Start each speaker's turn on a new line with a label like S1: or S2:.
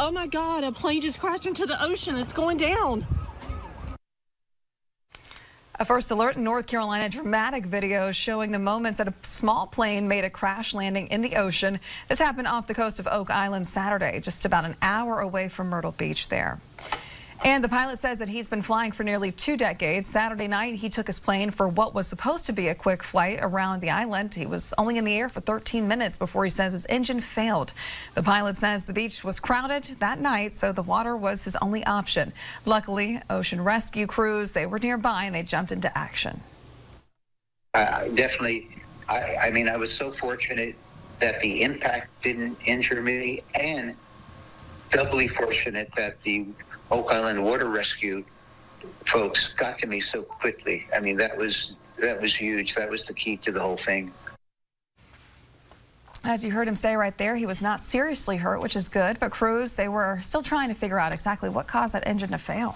S1: Oh my God, a plane just crashed into the ocean. It's going down.
S2: A first alert in North Carolina, dramatic video showing the moments that a small plane made a crash landing in the ocean. This happened off the coast of Oak Island Saturday, just about an hour away from Myrtle Beach there. And the pilot says that he's been flying for nearly 2 decades. Saturday night, he took his plane for what was supposed to be a quick flight around the island. He was only in the air for 13 minutes before he says his engine failed. The pilot says the beach was crowded that night, so the water was his only option. Luckily, ocean rescue crews, they were nearby and they jumped into action.
S3: Definitely, I mean, I was so fortunate that the impact didn't injure me, and doubly fortunate that the Oak Island Water Rescue folks got to me so quickly. I mean, that was huge. That was the key to the whole thing.
S2: As you heard him say right there, he was not seriously hurt, which is good, but crews, they were still trying to figure out exactly what caused that engine to fail.